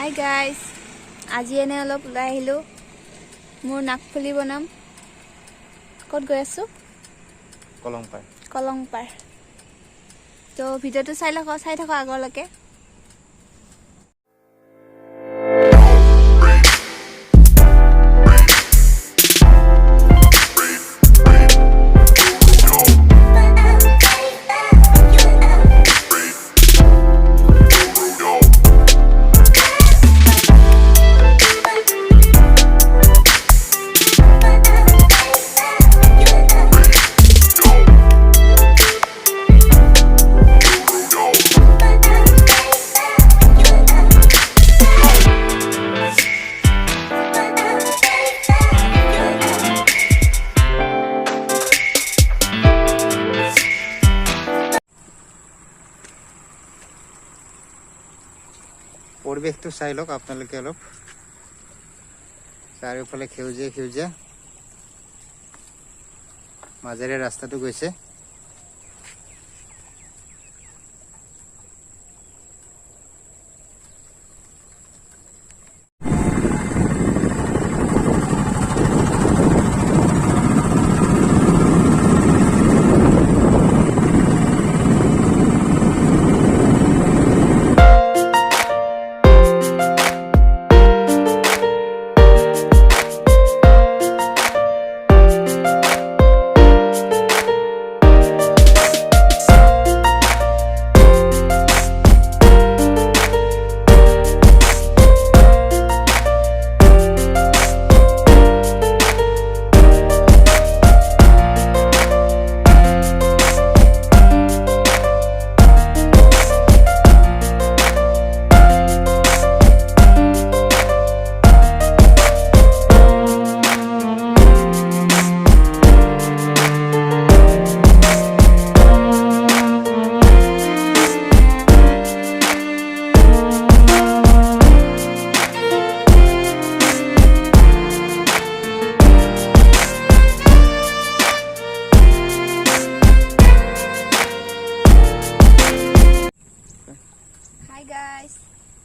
Hi guys, আজি এনে অলপ ওলাই আহিলো মোৰ নাকফুলি বনাম কত গৈ আছো কলংপাৰ তো ভিডিওটো চাই থাকা আগলৈকে পৰিবেশটো চাই লওক আপোনালোকে অলপ চাৰিওফালে সেউজীয়া মাজেৰে ৰাস্তাটো গৈছে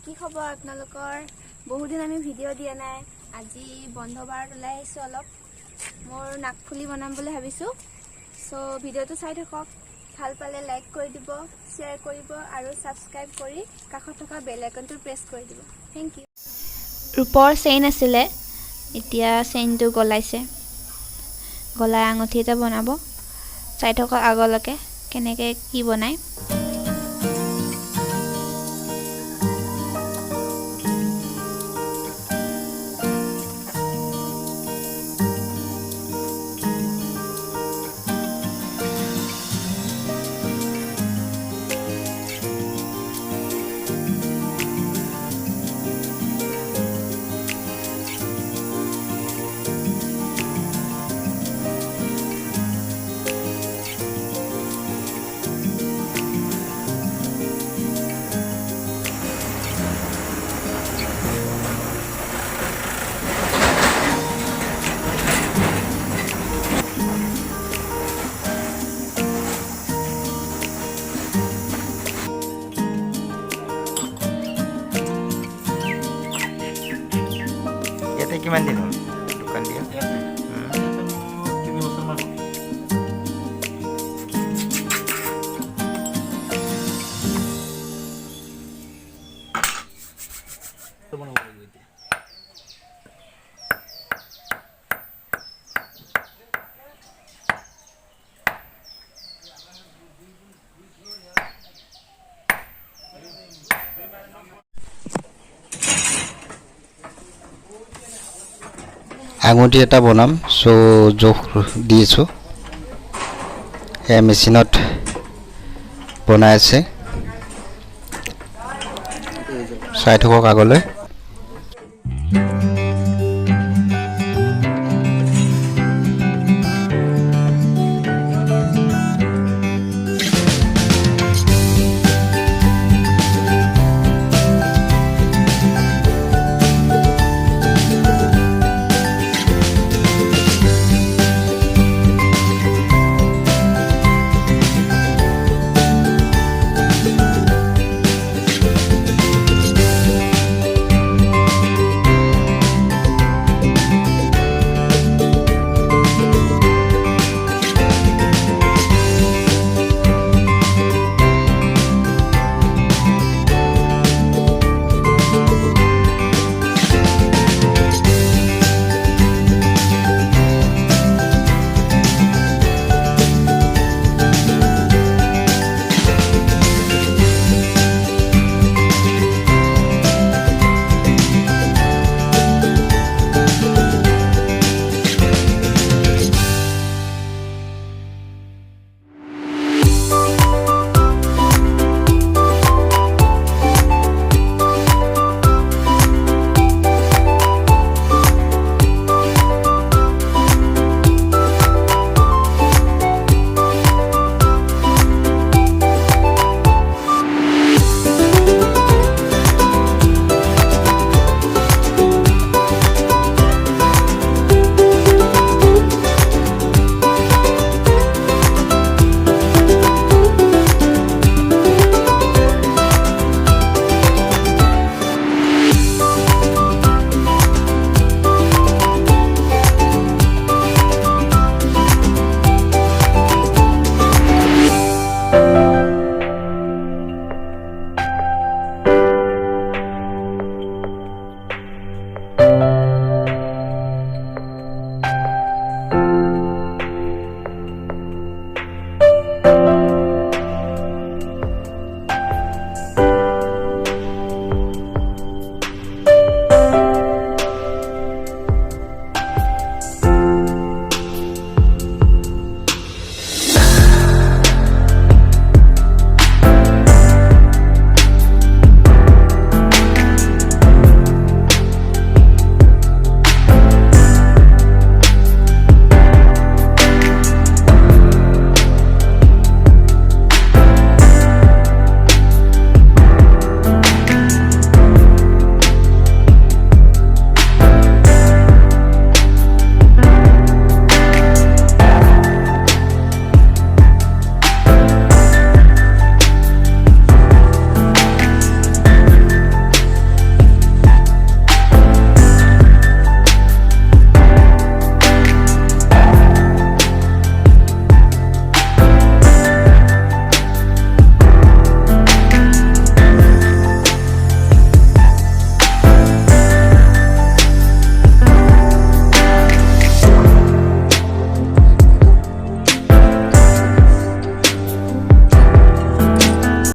কি খবৰ আপোনালোকৰ বহুদিন আমি ভিডিও দিয়া নাই আজি বন্ধ বাৰত ওলাই আহিছো অলপ মোৰ নাকফুলি বনাম বুলি ভাবিছো সো ভিডিওটো চাই থাকক ভাল পালে লাইক কৰি দিব শেয়াৰ কৰিব আৰু সাবস্ক্ৰাইব কৰি কাষত থকা বেল আইকনটো প্ৰেছ কৰি দিব থ্যাংক ইউ ৰূপৰ চেইন আছিলে এতিয়া চেইনটো গলাইছে গলাই আঙঠি এটা বনাব চাই থাকক আগলৈকে কেনেকৈ কি বনায় কিমান দিন হ'ল দোকান দিয়া আঙুঠি এটা বনাম সো জোখ দিয়েছো এই মেচিনত বনাই আছে চাই থাকক আগলৈ